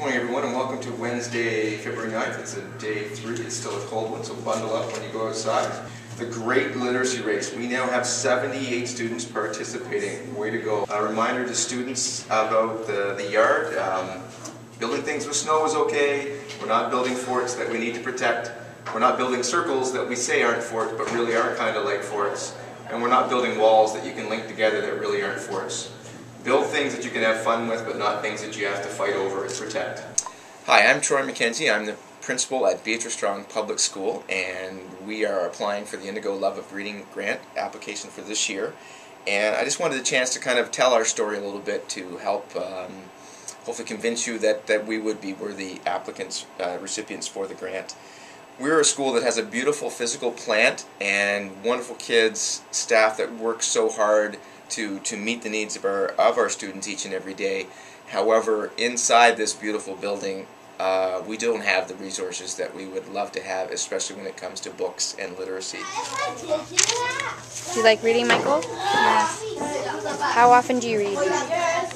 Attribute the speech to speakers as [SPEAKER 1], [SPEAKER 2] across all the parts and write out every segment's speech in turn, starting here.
[SPEAKER 1] Morning everyone, and welcome to Wednesday, February 9th. It's a day 3. It's still a cold one, so bundle up when you go outside. The Great Literacy Race. We now have 78 students participating. Way to go. A reminder to students about the yard. Building things with snow is okay. We're not building forts that we need to protect. We're not building circles that we say aren't forts, but really are kind of like forts. And we're not building walls that you can link together that really aren't forts. Build things that you can have fun with, but not things that you have to fight over and protect. Hi, I'm Troy McKenzie. I'm the principal at Beatrice Stong Public School, and we are applying for the Indigo Love of Reading grant application for this year. And I just wanted a chance to kind of tell our story a little bit to help hopefully convince you that we would be worthy applicants, recipients for the grant. We're a school that has a beautiful physical plant and wonderful kids, staff that work so hard to meet the needs of our students each and every day. However, inside this beautiful building, we don't have the resources that we would love to have, especially when it comes to books and literacy.
[SPEAKER 2] Do you like reading, Michael?
[SPEAKER 3] Yes.
[SPEAKER 2] How often do you read?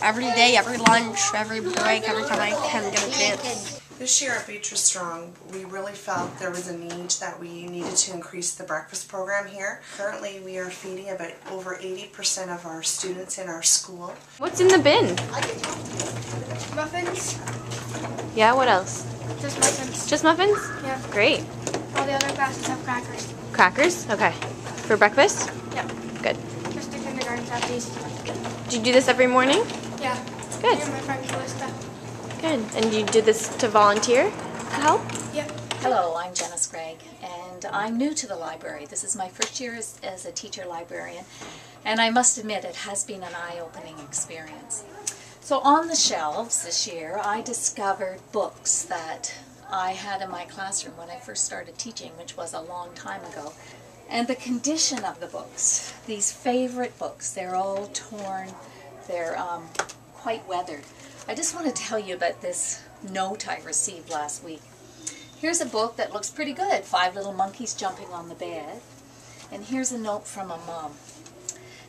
[SPEAKER 3] Every day, every lunch, every break, every time I can get a chance.
[SPEAKER 4] This year at Beatrice Stong, we really felt there was a need that we needed to increase the breakfast program here. Currently, we are feeding about over 80% of our students in our school.
[SPEAKER 2] What's in the bin?
[SPEAKER 5] Muffins.
[SPEAKER 2] Yeah, what else?
[SPEAKER 5] Just muffins.
[SPEAKER 2] Just muffins?
[SPEAKER 5] Yeah.
[SPEAKER 2] Great.
[SPEAKER 5] All the other classes have crackers.
[SPEAKER 2] Crackers? Okay. For breakfast?
[SPEAKER 5] Yeah.
[SPEAKER 2] Good.
[SPEAKER 5] Just the kindergartens have these.
[SPEAKER 2] Do you do this every morning?
[SPEAKER 5] Yeah.
[SPEAKER 2] Good.
[SPEAKER 5] Me and my friend Calista.
[SPEAKER 2] Good. And you do this to volunteer to help?
[SPEAKER 5] Yeah.
[SPEAKER 6] Hello, I'm Janice Gregg, and I'm new to the library. This is my first year as a teacher librarian, and I must admit it has been an eye-opening experience. So on the shelves this year, I discovered books that I had in my classroom when I first started teaching, which was a long time ago. And the condition of the books, these favorite books, they're all torn, they're quite weathered. I just want to tell you about this note I received last week. Here's a book that looks pretty good, 5 Little Monkeys Jumping on the Bed. And here's a note from a mom.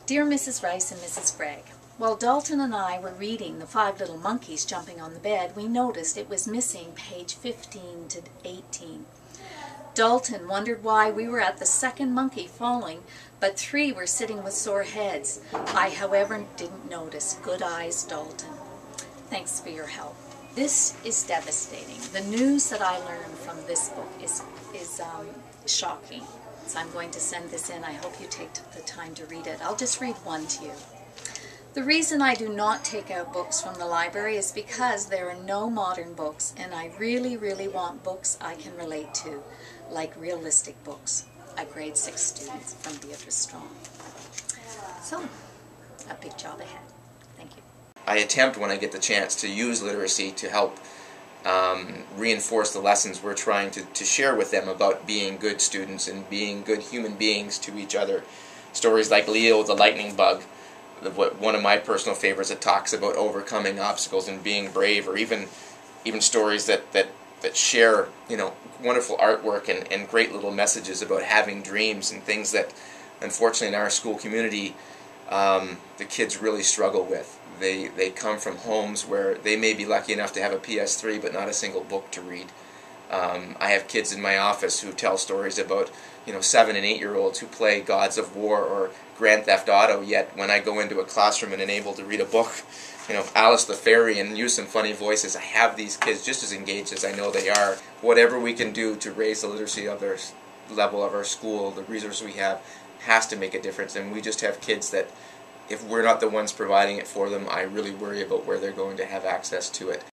[SPEAKER 6] Dear Mrs. Rice and Mrs. Gregg, while Dalton and I were reading the 5 Little Monkeys Jumping on the Bed, we noticed it was missing page 15 to 18. Dalton wondered why we were at the second monkey falling, but 3 were sitting with sore heads. I, however, didn't notice. Good eyes, Dalton. Thanks for your help. This is devastating. The news that I learned from this book is shocking. So I'm going to send this in. I hope you take the time to read it. I'll just read one to you. The reason I do not take out books from the library is because there are no modern books, and I really, really want books I can relate to, like realistic books. I grade 6 students from Beatrice Stong. So, a big job ahead. Thank you.
[SPEAKER 1] I attempt, when I get the chance, to use literacy to help reinforce the lessons we're trying to share with them about being good students and being good human beings to each other. Stories like Leo the Lightning Bug, one of my personal favorites, that talks about overcoming obstacles and being brave, or even stories that share, wonderful artwork and great little messages about having dreams and things that, unfortunately, in our school community, the kids really struggle with. They come from homes where they may be lucky enough to have a PS3 but not a single book to read. I have kids in my office who tell stories about 7- and 8-year-olds who play Gods of War or Grand Theft Auto, yet when I go into a classroom and enable to read a book, Alice the Fairy, and use some funny voices, I have these kids just as engaged as I know they are. Whatever we can do to raise the literacy of their level of our school, the resources we have, has to make a difference. And we just have kids that, if we're not the ones providing it for them, I really worry about where they're going to have access to it.